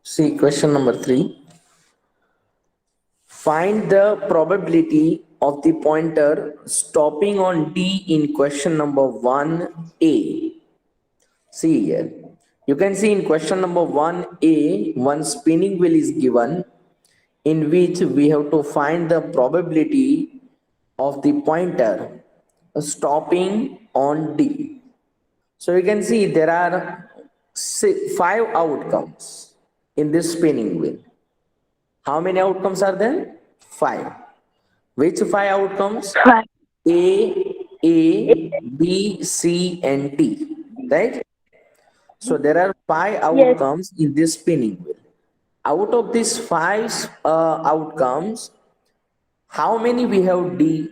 See question number 3. Find the probability of the pointer stopping on D in question number 1A. See here. You can see in question number 1A, one spinning wheel is given in which we have to find the probability of the pointer stopping on D. So you can see there are 5 outcomes in this spinning wheel. How many outcomes are there? 5. Which 5 outcomes? Five. A, B, C, and D. Right? So there are 5 Yes. outcomes in this spinning wheel. Out of these 5 outcomes, how many we have D?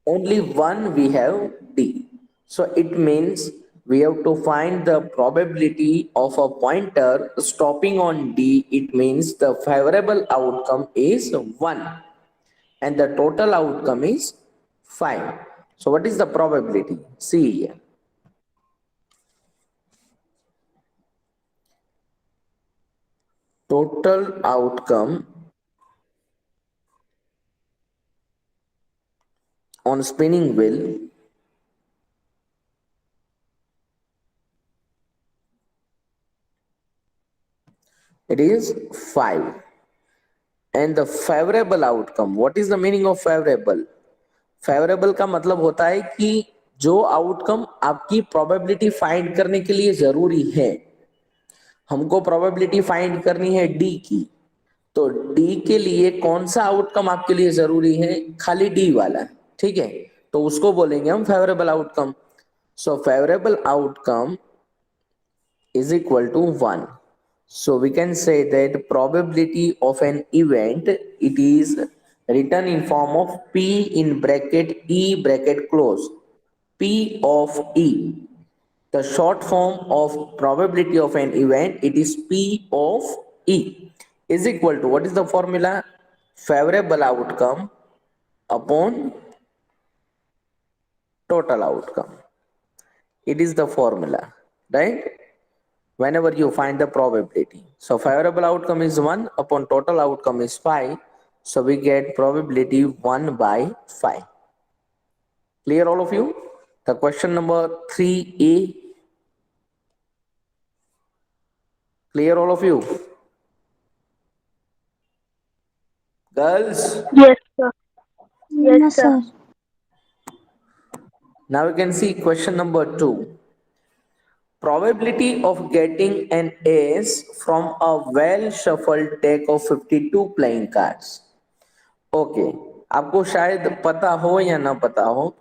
Only one we have D. So it means we have to find the probability of a pointer stopping on D. It means the favorable outcome is 1 and the total outcome is 5. So what is the probability? See here. Total outcome on spinning wheel it is 5. And the favorable outcome, what is the meaning of favorable? Favourable का मतलब होता है कि जो outcome आपकी probability find करने के लिए जरूरी है. हमको प्रोबेबिलिटी फाइंड करनी है डी की, तो डी के लिए कौन सा आउटकम आपके लिए जरूरी है? खाली डी वाला. ठीक है, तो उसको बोलेंगे हम favourable outcome. So favourable outcome is equal to 1. So we can say that probability of an event, it is written in form of P in bracket E bracket close. P of E. The short form of probability of an event, it is P of E is equal to, what is the formula? Favorable outcome upon total outcome. It is the formula, right? Whenever you find the probability. So favorable outcome is 1 upon total outcome is 5. So we get probability 1 by 5. Clear all of you? The question number 3A. Clear all of you? Girls? Yes, sir. Yes, sir. Now we can see question number 2. Probability of getting an ace from a well shuffled deck of 52 playing cards. Okay, आपको शायद पता हो या ना पता हो,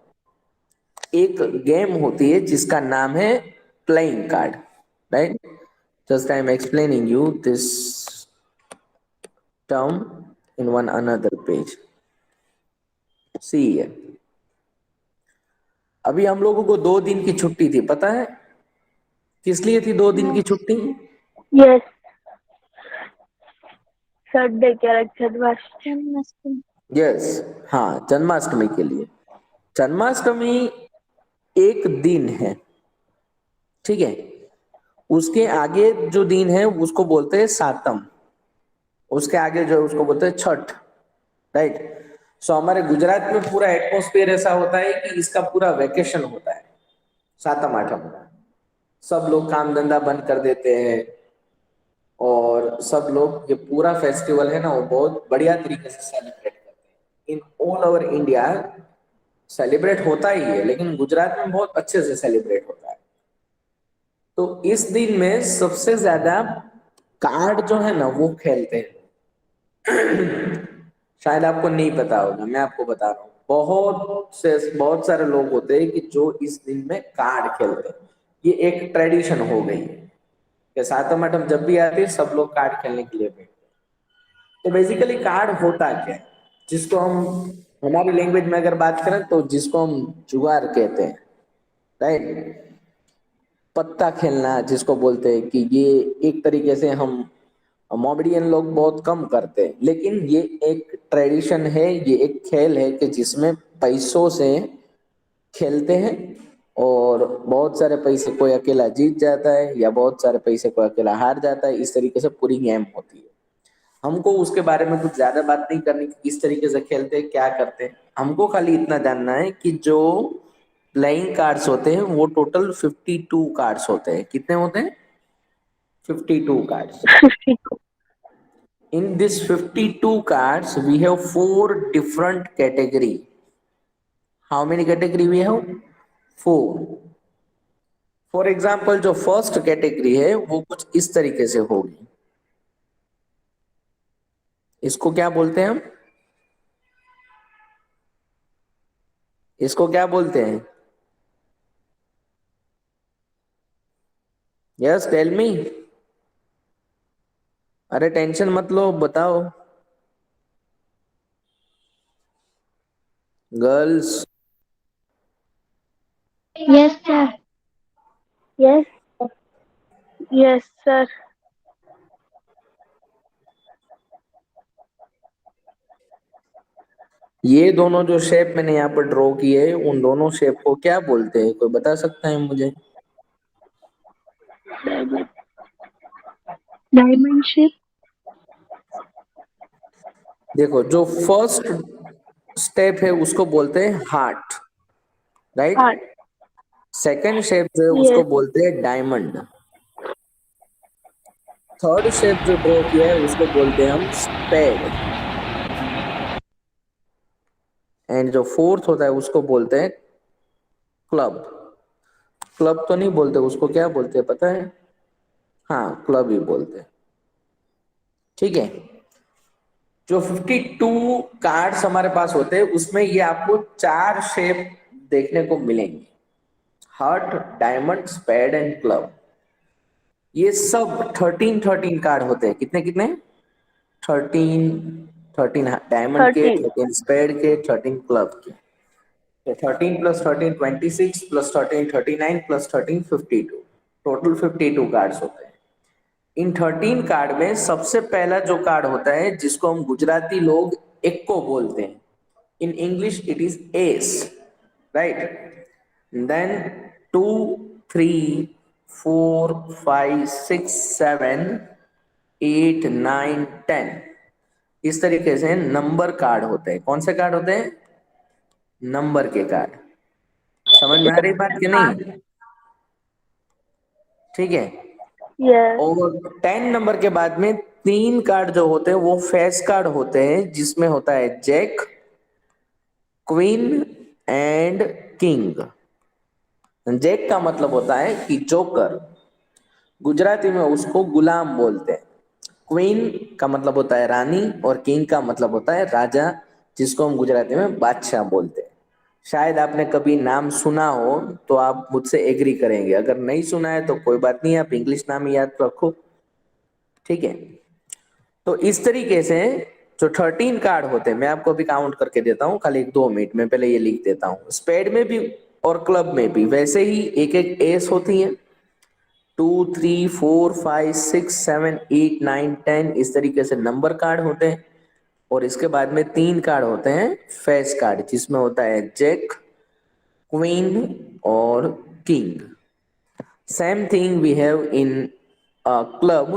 एक game होती है जिसका नाम है playing card, right? Just I am explaining you this term in one another page. See है, अभी हम लोगों को 2 दिन की छुट्टी थी, पता है किस लिए थी 2 दिन की छुट्टी? Yes. Sunday क्या जन्माष्टमी. यस, हाँ, जन्माष्टमी के लिए. जन्माष्टमी एक दिन है, ठीक है. उसके आगे जो दिन है उसको बोलते हैं सातम, उसके आगे जो उसको बोलते हैं छठ, राइट? सो हमारे गुजरात में पूरा एटमॉस्फेयर ऐसा होता है कि इसका पूरा वेकेशन होता है सातम आठम. सब लोग काम धंधा बंद कर देते हैं और सब लोग, ये पूरा फेस्टिवल है ना, वो बहुत बढ़िया तरीके से सेलिब्रेट करते हैं. In all over India celebrate होता ही है, लेकिन गुजरात में बहुत अच्छे से सेलिब्रेट होता है. तो इस दिन में सबसे ज्यादा कार्ड जो है ना वो खेलते हैं. शायद आपको नहीं पता होगा, मैं आपको बता रहा हूँ. बहुत सारे लोग होते हैं कि जो इस दिन में कार्ड खेलते हैं. ये एक ट्रेडिशन हो गई है कि सातम आठम जब भी आती है सब लोग कार्ड खेलने के लिए बैठते हैं. तो बेसिकली कार्ड होता क्या है, जिसको हम हमारी लैंग्वेज में अगर बात करें तो जिसको हम जुगार कहते हैं, राइट? पत्ता खेलना जिसको बोलते हैं, कि ये एक तरीके से हम मोमेडियन लोग बहुत कम करते हैं, लेकिन ये एक ट्रेडिशन है, ये एक खेल है कि जिसमें पैसों से खेलते हैं और बहुत सारे पैसे कोई अकेला जीत जाता है या बहुत सारे पैसे कोई अकेला हार जाता है। इस तरीके से पूरी गेम होती है। हमको उसके बारे में कुछ ज्यादा बात नहीं करनी कि किस तरीके से खेलते हैं, क्या करते हैं। हमको खाली इतना जानना है कि जो प्लेइंग कार्ड्स होते हैं वो टोटल 52 कार्ड्स होते हैं। कितने होते हैं? 52 cards. 52. In this 52 cards, we have four different category. How many category we have? Four. For example जो फर्स्ट कैटेगरी है वो कुछ इस तरीके से होगी। इसको क्या बोलते हैं हम? इसको क्या बोलते हैं? Yes, tell me. अरे टेंशन मत लो, बताओ girls. Yes, sir. Yes. Yes, sir. ये दोनों जो शेप मैंने यहाँ पर ड्रॉ किए हैं उन दोनों शेप को क्या बोलते हैं? कोई बता सकता है मुझे? Diamond shape. देखो, जो फर्स्ट स्टेप है उसको बोलते हैं heart, right. Heart. Second shape जो है उसको Yes. बोलते हैं डायमंड। थर्ड शेप जो ड्रॉ किया है उसको बोलते हैं हम स्पेड। एंड जो फोर्थ होता है उसको बोलते हैं क्लब। क्लब तो नहीं बोलते, उसको क्या बोलते हैं पता है? हाँ, क्लब ही बोलते हैं। ठीक है। जो 52 कार्ड्स हमारे पास होते हैं उसमें ये आपको चार शेप देखने को मिलेंगे: heart, diamond, spade and club. ये सब 13 कार्ड होते हैं। कितने कितने? 13। 13 डायमंड के, 13. 13 स्पेड के, 13 क्लब के। तो 13 plus 13 26 plus 13 39 plus 13 52। Total 52 cards होते हैं। इन 13 कार्ड में सबसे पहला जो कार्ड होता है जिसको हम गुजराती लोग एक्को बोलते हैं, in English it is ace, right. Then 2 3 4 5 6 7 8 9 10 इस तरीके से नंबर कार्ड होते हैं। कौन से कार्ड होते हैं? नंबर के कार्ड। समझ में आ रही बात कि नहीं? ठीक है। Yes. और 10 नंबर के बाद में तीन कार्ड जो होते हैं वो फेस कार्ड होते हैं, जिसमें होता है jack, queen and king. Jack का मतलब होता है कि जोकर, गुजराती में उसको गुलाम बोलते हैं। क्वीन का मतलब होता है रानी और किंग का मतलब होता है राजा, जिसको हम गुजराती में बादशाह बोलते हैं। शायद आपने कभी नाम सुना हो तो आप मुझसे एग्री करेंगे, अगर नहीं सुना है तो कोई बात नहीं, आप इंग्लिश नाम ही याद रखो। ठीक है। तो इस तरीके से जो 13 कार्ड होते हैं मैं आपको अभी काउंट करके देता हूं, खाली 2 मिनट में। पहले ये लिख देता हूं। स्पेड में भी और क्लब में भी वैसे ही एक एक एस होती है। 2 3 4 5 6 7 8 9 10 इस तरीके से नंबर कार्ड होते हैं। और इसके बाद में तीन कार्ड होते हैं फेस कार्ड, जिसमें होता है जैक, क्वीन और king. Same thing we have in club.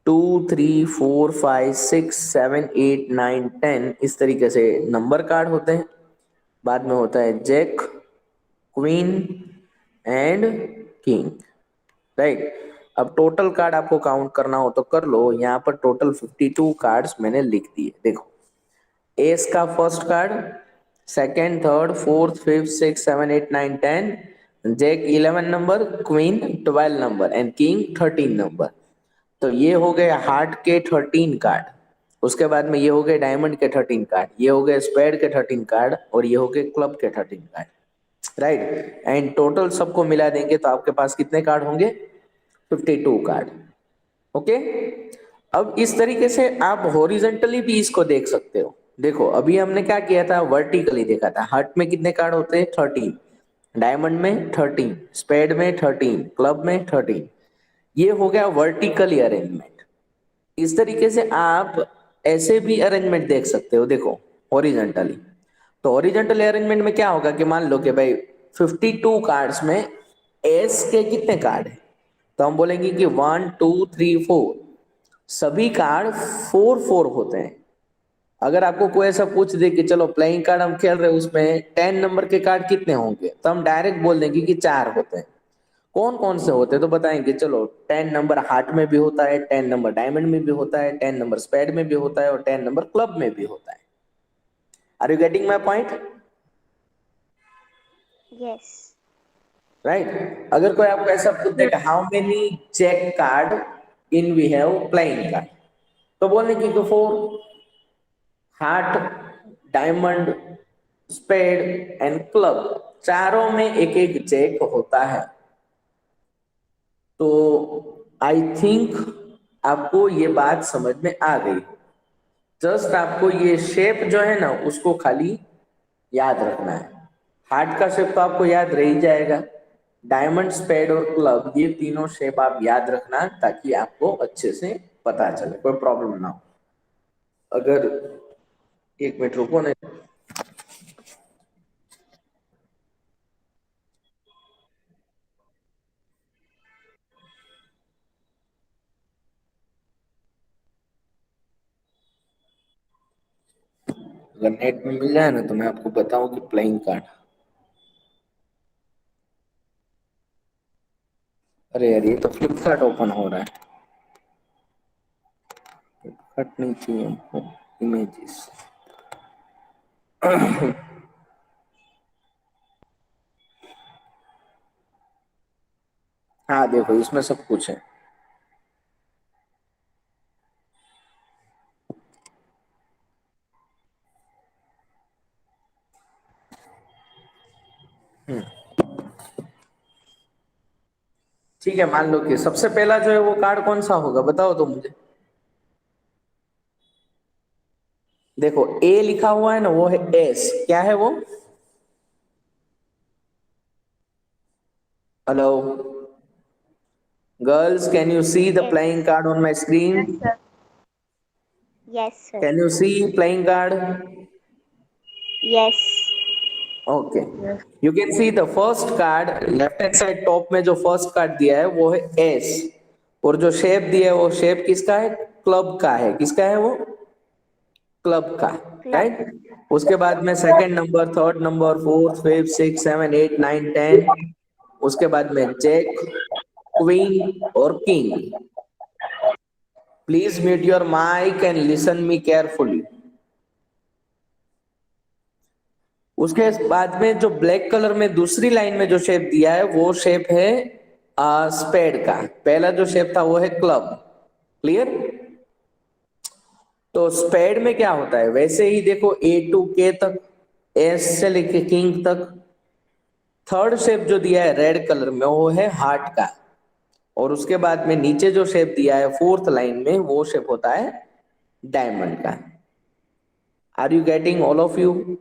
2 3 4 5 6 7 8 9 10 इस तरीके से नंबर कार्ड होते हैं। बाद में होता है jack, queen and king, right. अब टोटल कार्ड आपको काउंट करना हो तो कर लो। यहाँ पर टोटल 52 कार्ड्स मैंने लिख दिए। देखो, एस का first card, second, third, fourth, fifth, six, seven, eight, nine, 10, jack 11 number, queen 12 number and king 13 number. तो ये हो गए हार्ट के 13 कार्ड। उसके बाद में ये हो गए डायमंड के 13 कार्ड, ये हो गए स्पेड के 13 कार्ड और ये हो गए क्लब के 13 कार्ड, राइट। एंड टोटल सबको मिला देंगे तो आपके पास कितने कार्ड होंगे? 52 कार्ड। ओके। अब इस तरीके से आप हॉरिजेंटली भी इसको देख सकते हो। देखो, अभी हमने क्या किया था? वर्टिकली देखा था। हार्ट में कितने कार्ड होते हैं? 13। डायमंड में 13, स्पेड में 13, क्लब में 13। ये हो गया वर्टिकली अरेंजमेंट। इस तरीके से आप ऐसे भी अरेंजमेंट देख सकते हो। देखो, हॉरिजेंटली। तो हॉरिजेंटल अरेंजमेंट में क्या होगा कि मान लो कि भाई 52 कार्ड्स में एस के कितने कार्ड है? तो हम बोलेंगे कि 1 2 3 4, सभी कार्ड 4 4 होते हैं। अगर आपको कोई ऐसा पूछ दे कि चलो प्लेइंग कार्ड हम खेल रहे हैं, उसमें 10 नंबर के कार्ड कितने होंगे, तो हम डायरेक्ट बोल देंगे कि 4 होते हैं। कौन कौन से होते हैं तो बताएंगे, चलो 10 नंबर हार्ट में भी होता है, 10 नंबर डायमंड में भी होता है, 10 नंबर स्पेड में भी होता है और 10 नंबर क्लब में भी होता है। Are you getting my point? Yes. Right. अगर कोई आपको ऐसा पूछ देगा how many check card in we have playing card, तो बोलने की तो 4, heart, diamond, spade and club, चारों में एक एक चेक होता है। तो आई थिंक आपको ये बात समझ में आ गई। जस्ट आपको ये शेप जो है ना उसको खाली याद रखना है। हार्ट का शेप तो आपको याद रह ही जाएगा, डायमंड, स्पेड और क्लब, ये तीनों शेप आप याद रखना ताकि आपको अच्छे से पता चले, कोई प्रॉब्लम ना हो। अगर एक मिनट रुको ना, अगर नेट में मिल जाए ना तो मैं आपको बताऊं कि प्लेइंग कार्ड, अरे यार ये तो फ्लिपकार्ट ओपन हो रहा है, फ्लिपकार्ट नहीं चाहिए हमको, इमेजेस। हाँ देखो इसमें सब कुछ है। ठीक है, मान लो कि सबसे पहला जो है वो कार्ड कौन सा होगा, बताओ तो मुझे। देखो ए लिखा हुआ है ना, वो है एस, क्या है वो? Hello girls, can you see the Yes. Playing card on my screen? Yes, sir. Yes, sir. Can you see playing card? Yes. Okay, Yes. You can see the first card, left hand side top में जो first card दिया है वो है S, और जो shape दिया है वो शेप किसका है? क्लब का है। किसका है वो? क्लब का। Club. राइट। उसके बाद में second number, third number, fourth, fifth, six, seven, eight, nine, 10, उसके बाद में जैक, क्वीन और king. Please mute your mic and listen me carefully. उसके बाद में जो ब्लैक कलर में दूसरी लाइन में जो शेप दिया है वो शेप है स्पेड का। पहला जो शेप था वो है क्लब। क्लियर? तो स्पेड में क्या होता है, वैसे ही देखो ए टू के तक, एस से लेके किंग तक। थर्ड शेप जो दिया है रेड कलर में वो है हार्ट का, और उसके बाद में नीचे जो शेप दिया है फोर्थ लाइन में वो शेप होता है डायमंड का। Are you getting all of you?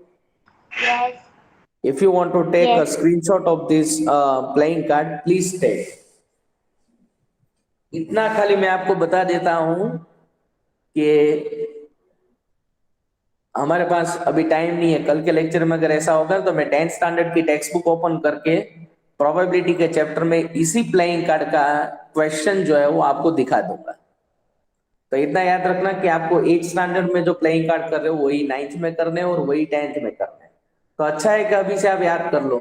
Yes. If you want to take a Yes. screenshot of this playing card, please take. इतना खाली मैं आपको बता देता हूं कि हमारे पास अभी टाइम नहीं है। कल के लेक्चर में अगर ऐसा होगा तो मैं 10th स्टैंडर्ड की टेक्स्ट बुक ओपन करके प्रोबेबिलिटी के चैप्टर में इसी प्लेइंग कार्ड का क्वेश्चन जो है वो आपको दिखा दूंगा। तो इतना याद रखना कि आपको 8th स्टैंडर्ड में जो प्लेइंग कार्ड कर रहे हो वही 9th में करने और वही 10th में करने। तो अच्छा है कि अभी से आप याद कर लो।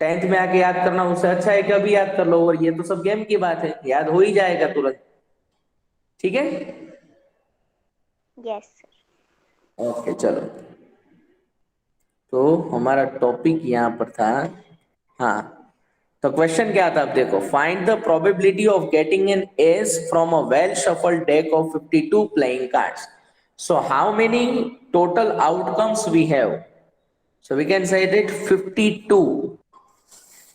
10th में आके याद करना उससे अच्छा है कि अभी याद कर लो, और ये तो सब गेम की बात है, याद हो ही जाएगा तुरंत। ठीक है? Yes, sir. ओके चलो, तो हमारा टॉपिक यहाँ पर था। हाँ, तो क्वेश्चन क्या था, अब देखो, find the probability of getting an ace from a well shuffled deck of 52 playing cards. So how many total outcomes we have? So we can say that 52.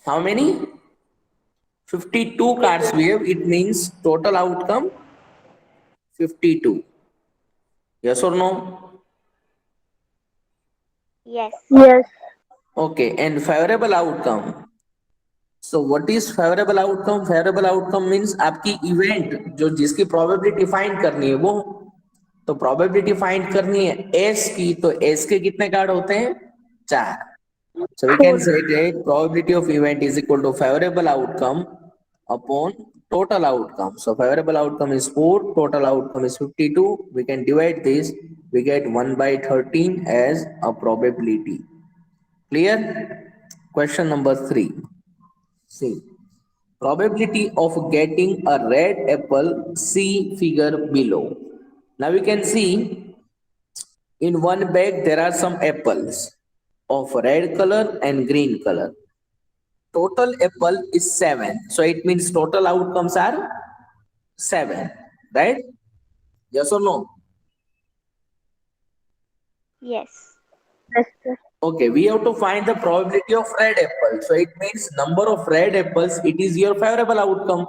How many? 52 cards we have, it means total outcome 52. Yes or no? Yes. Yes. Okay, and favorable outcome. So what is favorable outcome? Favorable outcome means आपकी event जो जिसकी probability find करनी है वो, तो probability find करनी है S की, तो एस के कितने कार्ड होते हैं? 4। So we can 4. say that probability of event is equal to favorable outcome upon total outcome. So favorable outcome is 4, total outcome is 52. We can divide this, we get 1 by 13 as a probability. Clear? Question number 3. See, probability of getting a red apple, see figure below. Now we can see in one bag there are some apples of red color and green color. Total apple is 7. So it means total outcomes are 7. Right? Yes or no? Yes. Yes, sir. Okay, we have to find the probability of red apple. So it means number of red apples, it is your favorable outcome.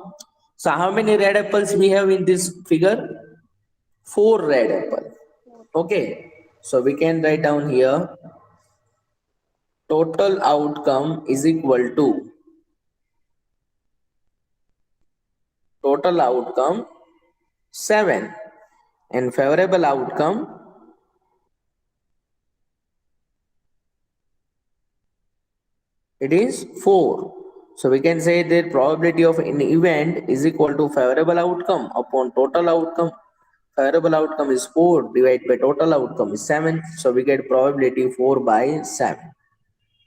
So how many red apples we have in this figure? 4 red apple. Okay, so we can write down here total outcome is equal to total outcome 7 and favorable outcome it is 4. So we can say that probability of an event is equal to favorable outcome upon total outcome. Favorable outcome is 4 divided by total outcome is 7. So we get probability 4 by 7.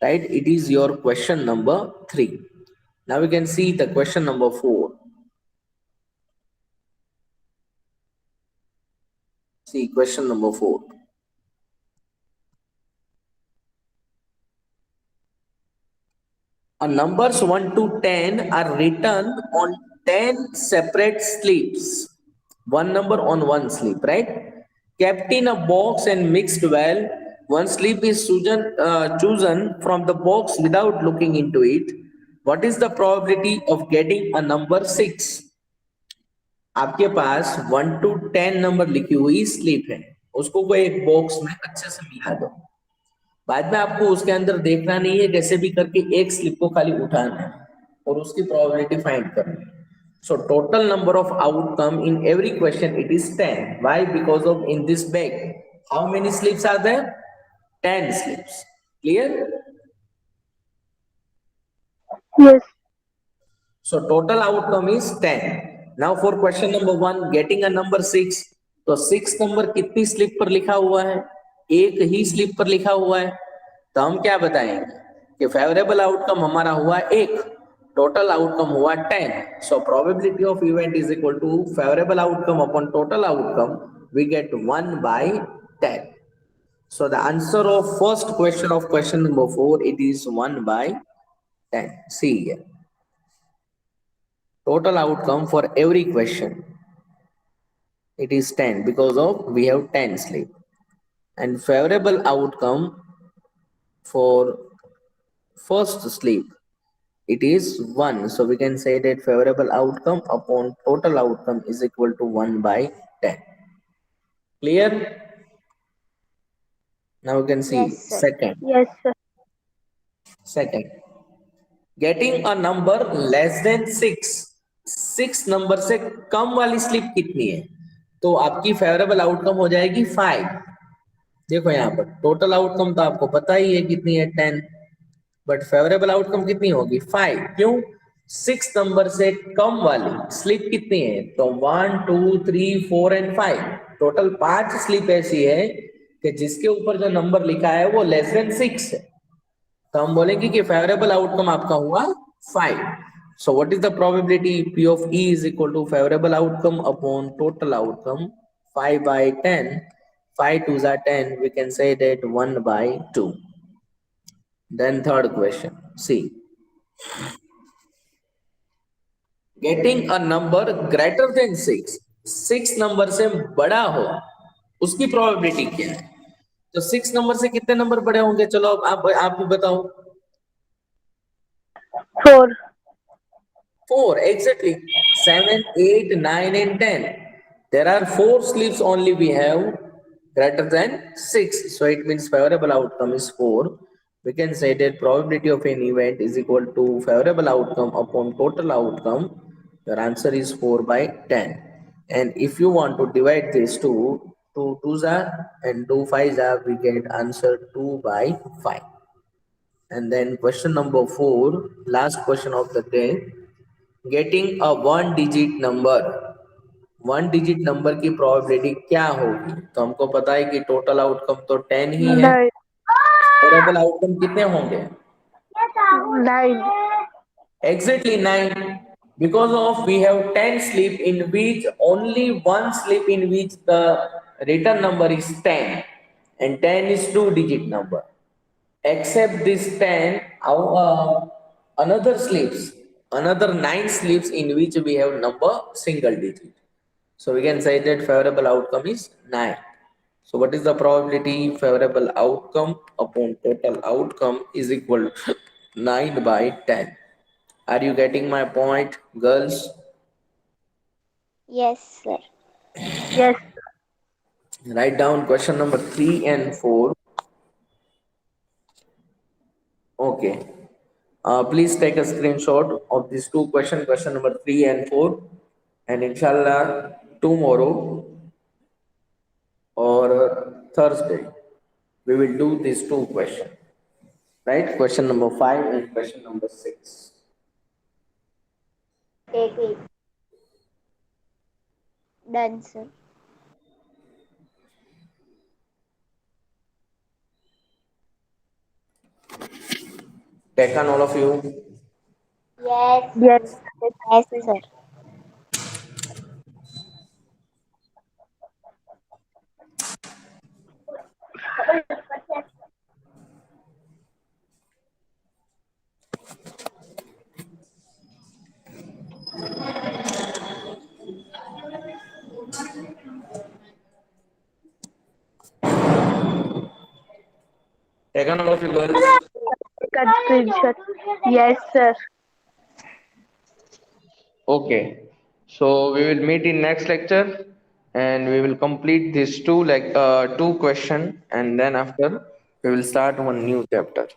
Right? It is your question number 3. Now we can see the question number 4. See question number 4. Numbers 1 to 10 are written on 10 separate slips. One number on one slip, right? Kept in a box and mixed well. One slip is chosen from the box without looking into it. What is the probability of getting a number 6? आपके पास 1 to 10 number लिखी हुई slip है, उसको कोई एक box में अच्छे से मिला दो. बाद में आपको उसके अंदर देखना नहीं है, कैसे भी करके एक स्लिप को खाली उठाना है और उसकी प्रोबेबिलिटी फाइंड करनी है. So total number of outcome in every question it is 10. Why? Because of in this bag, how many slips are there? 10 slips. Clear? Yes. So total outcome is 10. Now for question number 1, getting a number 6. तो 6 number कितनी slip पर लिखा हुआ है? एक ही slip पर लिखा हुआ है. तो हम क्या बताएंगे कि फेवरेबल आउटकम हमारा हुआ 1, टोटल आउटकम हुआ 10. So probability of event is equal to favourable outcome upon total outcome, we get 1 by 10. So the answer of first question of question number 4, it is 1 by 10. See here. Total outcome for every question, it is 10 because of we have 10 sleep. And favorable outcome for first sleep, it is 1. So we can say that favorable outcome upon total outcome is equal to 1 by 10. Clear? Now we can see Yes, sir. second. Yes, sir. Second, getting a number less than 6. 6 number से कम वाली slip कितनी है? तो आपकी favourable outcome हो जाएगी 5. देखो यहाँ पर टोटल आउटकम तो आपको पता ही है कितनी है, 10. बट फेवरेबल आउटकम कितनी होगी? 5. क्यों? 6 नंबर से कम वाली स्लिप कितनी है? तो 1 2 3 4 एंड 5, टोटल 5 स्लिप ऐसी है कि जिसके ऊपर जो नंबर लिखा है वो लेस देन 6 है. तो हम बोलेंगे कि फेवरेबल आउटकम आपका हुआ 5. So what is the probability? P of E is equal to favorable outcome upon total outcome, 5 by 10. 5 2s are 10. We can say that 1 by 2. Then third question. See. Getting a number greater than 6. 6 number से बड़ा हो, उसकी probability क्या है? तो 6 number से कितने number बड़े होंगे? चलो आप भी बताओ. 4. 4, exactly. 7, 8, 9 and 10. There are 4 slips only we have greater than 6. So it means favorable outcome is 4. We can say that probability of an event is equal to favorable outcome upon total outcome. Your answer is 4 by 10. And if you want to divide this to 2 2s are and 2 5s are, we get answer 2 by 5. And then question number 4, last question of the day. Getting a one digit number, one digit number की probability क्या होगी? तो हमको पता है कि total outcome तो 10 ही है, 9. वेरिएबल आउटकम कितने होंगे? 9. Exactly 9. Because of we have 10 slip in which only one slip in which the return number is 10 and 10 is two digit number. Except this 10, another slips, another 9 slips in which we have number single digit. So we can say that favorable outcome is 9. So what is the probability? Favorable outcome upon total outcome is equal to 9 by 10. Are you getting my point, girls? Yes, sir. Yes. Write down question number 3 and 4. Okay. Please take a screenshot of these two questions, question number 3 and 4. And inshallah, tomorrow or Thursday, we will do these two questions. Right? Question number 5 and question number 6. Take it. Done, sir. Taken all of you? Yes. Yes. Yes, sir. Taken all of you, girls? Take a screenshot. Yes, sir. Okay, so we will meet in next lecture and we will complete these two question, and then after we will start one new chapter.